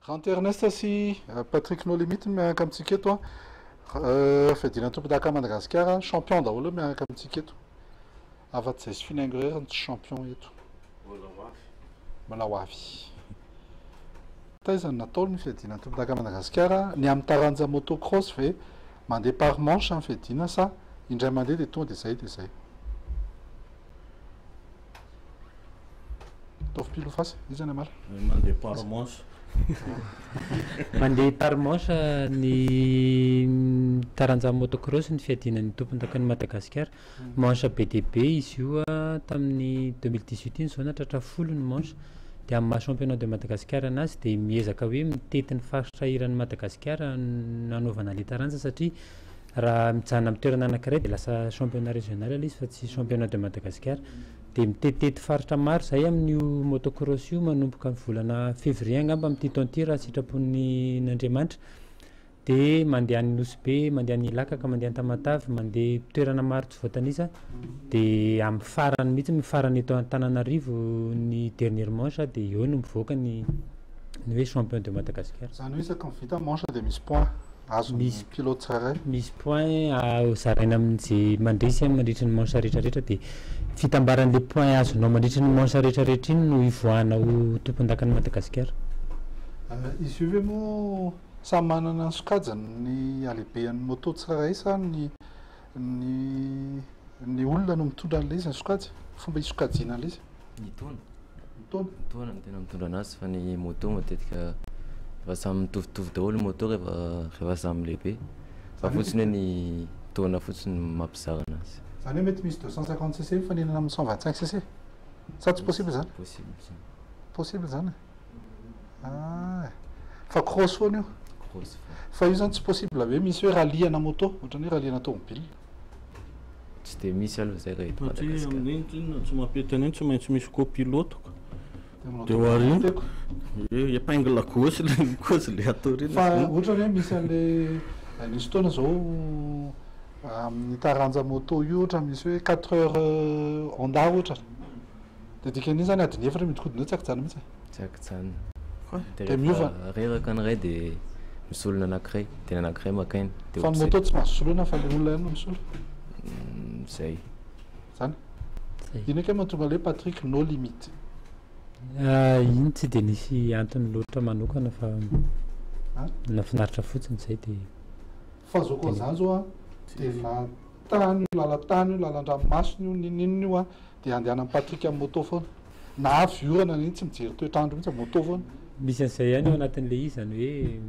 Ranty Ernest sy Patrick No Limite miaraka amintsika eto fedina tompon-daka Madagasikara champion daholo miaraka amintsika eto afa-tsy zay sy finaingo rery ny champion eto mbola ho avy taizany natao ny fiadina tompon-daka Madagasikara ny amin'ny taranja motocross ve mandeha par manche amin'ny fiadina sa indray mandeha dia tonga dia zay taovy pilo fasy izy any amala mandeha par manche mandeha par manche ny taranja motocross ny fiadinan'ny tompon-daka ny Madagasikara manche BDB izy io tamin'ny 2018 iny zao natratra folo ny manche dia amin'ny championnat de Madagasikara anazy dia miezaka hoe mitety ny faritra iran'ny Madagasikara nanaovana le taranja satria raha mijanona amin'ny toerana anankiray dia lasa championnat régional ilay izy fa tsy championnat de Madagasikara dia mitetitety faritra maro zay amin'io motocross io manomboka ny volana février angamba amin'ity taona ity raha sitrapon'ny Nandriamanitra dia mandeha any Nosy, mandeha any Ilaka, mandeha any Tamatavy, mandeha toerana maro tsy voatanisa dia amin'ny farany mihitsy mifarany eto Antananarivo ny dernière manche dia eo no mivoaka ny hoe champion de Madagasikara. Zany hoe isaka mivita manche dia misy point azo misy pilote tsirairay misy point zaraina amin'izay mandresy mandritra ny manche rehetrarehetra dia fitambaran'le point azonao mandritra ny manche rehetrarehetra iny no ivoahanao tompon-daka ny Madagasikara. Izy io ve moa samy manana ny sokajany ny alehibean'ny moto tsirairay sa ny olona no mitondra an'ilay izy ny sokajy fomba hisokajiana an'ilay izy mitona no tena mitondra anazy fa ny moto matetika rehefa samy mitovitovy daholo moto rehefa samy lehibe fa fotsiny hoe ny taona fotsiny mampizara anazy. Zany hoe mety misy 250 cc mifanenana amin'ny 125 cc sa tsy possible zany? Possible zany fa cross foana io fa io zany tsy possible hoe misy hoe ralliana moto ohatrany hoe ralliana tomobile tsy dia misy aloha zay rehetra satria amin'iny tsy mampety an'iny tsy maintsy misy copilote dia hoarina épingle gauche le atao reny fa ohatrany hoe misy an'le nisy fotoana zao amin'ny taranja moto io ohatra misy hoe 4 heures Honda ohatra dia dikan'iny zany adiny efatra midikodina tsy akijana mihitsy tsy akijana dia miova reraka ny ray dia misolona anankiray dia anankiray makainy fa ny moto tsy mahazo soloina fa le olona ihany no misolo zay zany ino ake mahatonga le Patrick No Limite iny tsy dia nisy antony loatra manokana fa nafinaritra fotsiny zay dia fa zao koa zany zao dia latany io lalatany io lalan-dranomasina io ninino io dia andehana amin'ny Patrick amin'ny moto foana na avy orana iny tsy mijery toetrandro mihitsy moto foana misy an'izay ihany eo anatin'le izy zany hoe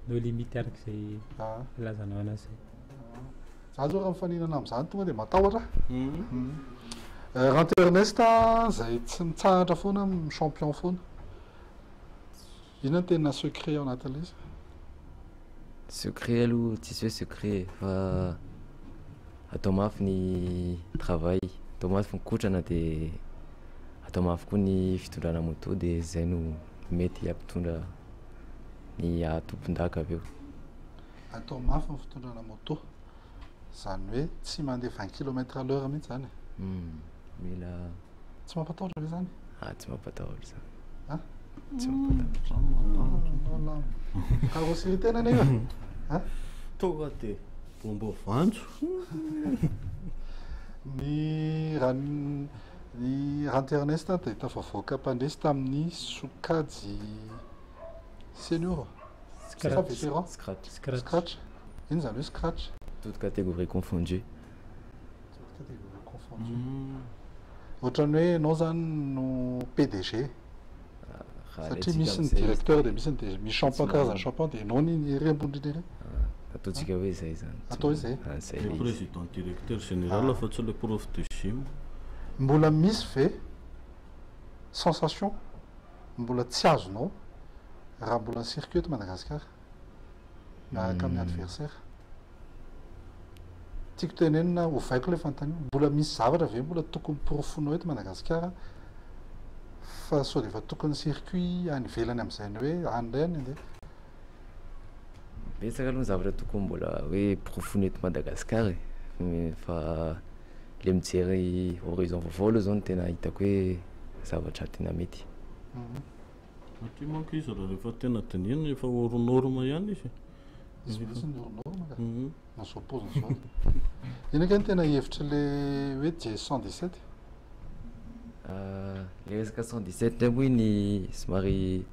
No Limite arak'izay lazanao anazy zay zao raha mifaninana amin'izany tonga dia matahotra Ranty Ernest zay tsy mitsahatra foana champion foana ino ny tena secret ao anatin'ilay izy secret aloha tsisy hoe secret fa atao mafy ny travail atao mafy ny kotrana dia atao mafy koa ny fitondrana moto dia zay no mety hampitondra ny tompon-daka avy eo. Atao mafy ny fitondrana moto zany hoe tsy mandeha 20 km/h mihitsy zany mila tsy mampatahotra ve zany? Tsy mampatahotra zany tsy mampatahotra carrosserie tena io tonga dia bomba vanjo ny Ranty Ernest dia tafavoaka mpandresy tamin'ny sokajy senior sa vétéran scratch iny zany hoe scratch toute catégorie confondue ohatrany hoe anao zany no PDG satria misy ny directeur dia misy misy champion karazana champion dia anao ny ery ambondriny ery ataontsika hoe zay zany atao hoe zay le président directeur général fa tsy le prof de gym mbola misy ve sensation mbola tsy azonao raha mbola ny circuit eto Madagasikara miaraka amin'ny adversaire tiako tenenina ovaiko le fanontaniana mbola misy zavatra ve mbola tokony porofonao eto Madagasikara fa sao dia efa tokony circuit any ivelany amin'izay hoe andray any andeha betsaka aloha ny zavatra tokony mbola hoe porofony eto Madagasikara fa le mijery horizon vaovao aloha zao no tena hitako hoe zavatra tena mety Aty manko izy raha rehefa tena tenena efa oronorma ihany izy. Izy mihitsy ny oronorma ka. Nasopoziny zao. Ino eky ny tena hevitra le hoe dièse 117? Le resaka 117 ndray moa iny somary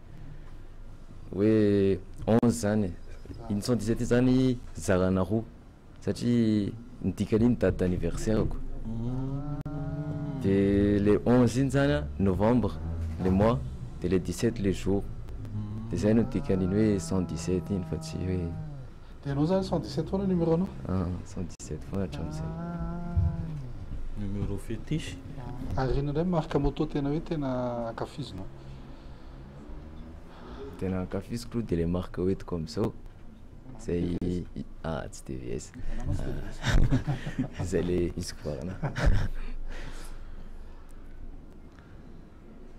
hoe 11 zany. Iny 117 zany zarana roa satria nidikany iny date d'anniversaire-ko. De le 11 iny zany novembre le mois, de le 17 le jour. De zay no dikany iny hoe 117 iny fa tsy hoe. De anao zany 117 foana numéro anao? 117 foana hatramin'izay. Numéro fétiche. Ary ino indray marque moto tena hoe tena ankafizinao? Tena ankafiziko aloha de le marque hoentiko am'izao. Zay tsy TVS. Zay le Husqvarna.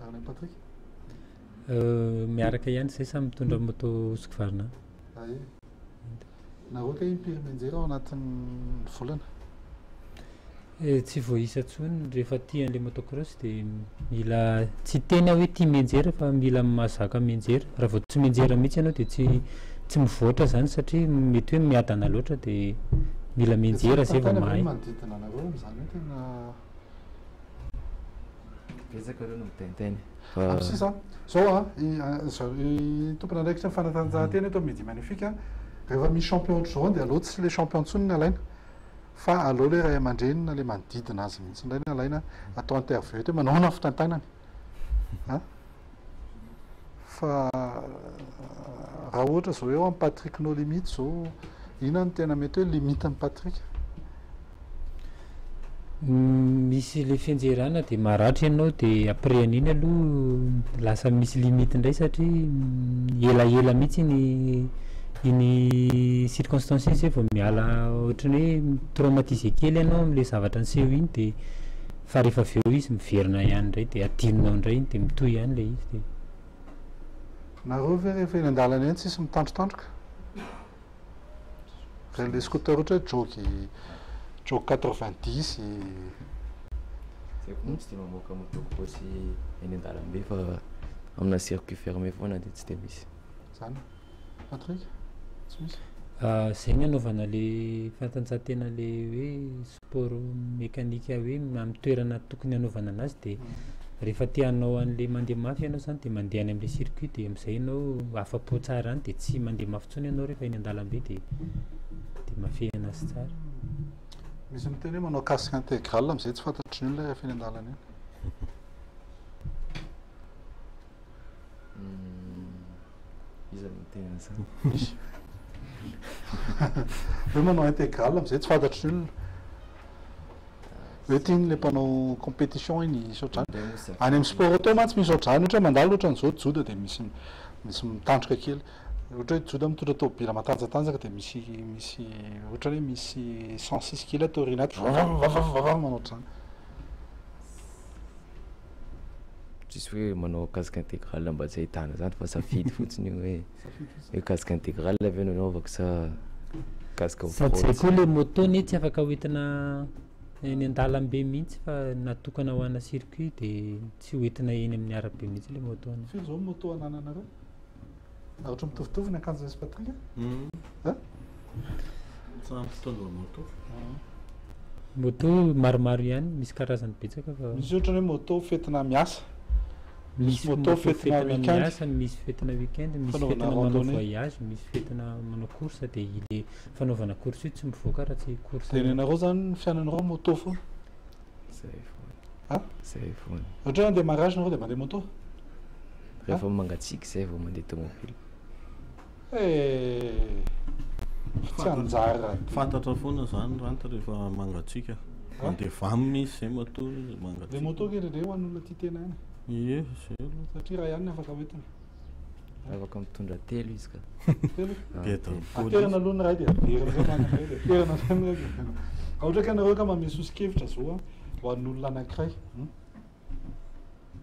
Arny Patrick? Miaraka ihany zay samy mitondra moto Husqvarna. Ae. Nareo ka impiry menjera ao anatin'ny volana? Tsy voaisa intsony rehefa tia an'le motocross de mila tsy tena hoe tia menjera fa mila mahazaka menjera. Raha vao tsy menjera mihitsy ianao de tsy mivoatra zany satria mety hoe miadana loatra de mila menjera zay vao mahay. Manodidina anareo amin'izany hoe tena betsaka reo no mitaintainy. Sisa zao tompona ndraiky tsy fanatanjahantena eto Midi Magnifique rehefa misy champion ohatr'izao dia aleo tsy le champion ntsony ny alaina fa aleo le ray aman-dreny na le manodidina azy mihitsy indray ny alaina atao interview hoe manao na fitantanany fa raha ohatra zao eo amin'ny Patrick no limite zao ina no tena mety hoe limite ny Patrick? Misy le fianjerana de maratra ianao de après an'iny aloha lasa misy limite indray satria elaela mihitsy iny circonstance zay vao miala ohatrany hoe traumatisé kely ianao am'le zavatra niseho iny de fa rehefa avy eo izy miverina ihany indray de adinonao indray iny de mitohy ihany le izy de. Nareo ve rehefa eny an-dalana eny tsisy mitandrotandroka? Re le scooter ohatra hoe joke 90 zay koa tsy de mamoaka motocross eny an-dalambe fa amina circuit fermé foana de tsy de misy. Zany Patrick? Tsy misy? Zay ny anaovana le fanatanjahantena le hoe sport mécanique hoe amin'ny toerana tokony anaovana anazy de rehefa tianao an'le mandeha mafy ianao zany de mandeha any am'le circuit de am'izay ianao afa-po tsara any de tsy mandeha mafy intsony ianao rehefa eny an-dalambe de mafy anazy tsara. Misy miteny hoe manao casque intégral am'izay tsy fantatry ny olona rehefa eny an-dalana eny. Iza no tena zany? Misy. Hoe manao intégral am'izay tsy fantatry ny olona. Hoe tiany le mpanao compétition iny misaotra any. Any amin'ny sport auto mantsy misaotra any ohatra mandalo ohatra n'izao joda de misy mitandroka kely. Ohatra hoe joda mitondra tômôbila matanjatanjaka de misy ohatra hoe misy 106 kg atao aorianaty manao ohatr'izany. Tsisy hoe manao casque intégral mba tsy ahitana zany fa safidy fotsiny hoe casque intégral avy eo nanaovako sa casque off-road. Zay koa le moto ny tsy afaka hoentina eny an-dalambe mihitsy fa natokana ho ana circuit de tsy hoentina eny amin'ny arabe mihitsy le moto. Firy zao moto anananareo? Ohatra mitovitovy ny akanjo sy Patrick? Samy mpitondra moto. Moto maromaro ihany misy karazany betsaka fa misy ohatra hoe moto fetina miasa. Misy moto fetina miasa, misy fetina weekend, misy fetina manao voyage, misy fetina manao course de ile fanaovana course io tsy mivoaka raha tsy course. Tenenareo zany fiananareo moto foana? Zay foana. Zay foana. Ohatra hoe démarrage nareo de mandeha moto? Rehefa mangatsiaka zay vao mandeha tomobile. Tsy anjara. Fantatra foana zany ranta rehefa mangatsiaka. Mandeha vamy misy zay moto mangatsiaka. Le moto kely ho an'olona tia tena any. Ie, zay aloha. Satria raha ihany ny afaka hoentina. Afaka mitondra telo izy ka. Telo? Aterina aloha ny ray dia aterina zay manakay dia aterina zay ny ray. Ohatra ka nareo ka manome sosikevitra zao ho an'olona anankiray.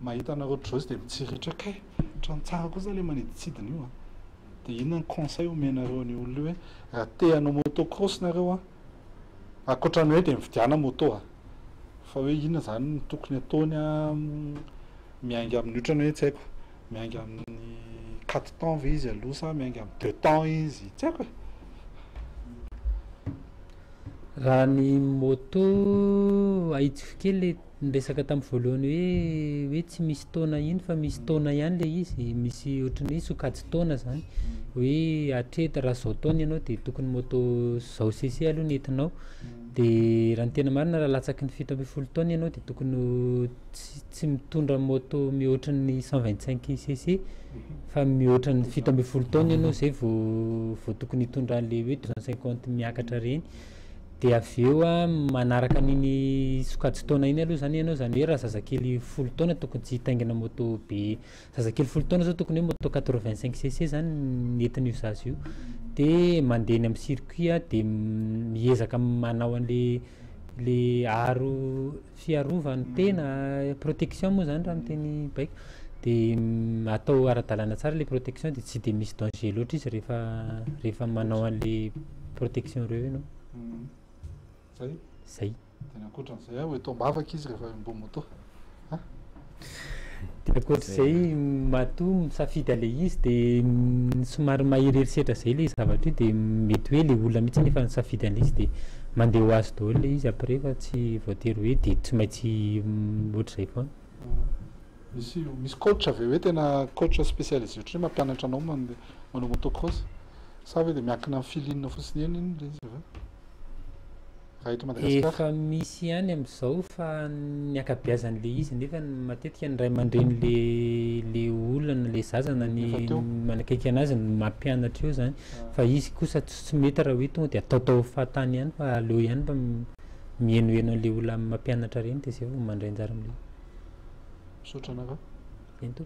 Mahita anareo ohatr'izao dia mitsiritra kay. Trano tsara kosa ilay maniditsidina io. Dia inona ny conseil omenareo ny olona hoe raha te hanao motocross nareo ankoatra ny hoe dia mividiana moto fa hoe inona zany ny tokony ataony miainga amin'ny ohatrany hoe tsy haiko miainga amin'ny 4 temps ve izy aloha sa miainga amin'ny 2 temps izy tsy haiko raha ny moto ahitsiko kely le niresaka tamin'ny voalohany hoe tsy misy taona iny fa misy taona ihany le izy misy ohatran'ny hoe sokajy taona zany hoe hatrety raha zao taona ianao de tokony moto zao cc aloha ny entinao de raha ny tena marina raha latsaky ny 7 taona ianao de tokony tsy mitondra moto mihoatran'ny 125 cc fa mihoatran'ny 7 taona ianao zay vao tokony hitondra an'le hoe 250 miakatra reny de aveo manaraka an'iny sokajy taona iny aloha zany ianao zany hoe raha zazakely 10 taona tokony tsy hitaingina moto be zazakely 10 taona zao tokony hoe moto 85 cc zany nentin'io zazy io de mandeha eny amin'ny circuit de miezaka manao an'le aro fiarovany tena protection moa zany raha miteny baiko de atao ara-dalàna tsara le protection de tsy de misy danger loatra izy rehefa manao an'le protection reo ianao zay tena ankoatran'izay hoe tombavaka izy rehefa mbo moto de ankoatr'izay mato misafidy ale izy de somary maheriherisehatra zay le zavatra io de mety hoe le olona mihitsy nefa nisafidy an'le izy de mandeha ho azy daholo le izy après fa tsy voatery hoe de tsy maintsy ohatr'izay foana misy coach avy hoe tena coach spécialisé ohatra hoe mampianatra anao manao motocross sa hoe de miankina amin'ny filinina fotsiny eny iny le izy efa misy ihany am'izao fa ny akabeazan'le izy nefa matetika ny ray aman-dreny le olana le zazana ny manakaiky anazy ny mampianatra eo zany fa izy kosa tsy mety raha hoe tonga de ataotao fahatany ihany fa aleo ihany mba mienoeno an'le olona mampianatra reny de zay vao mandray anjara am'le misaotra anareo ento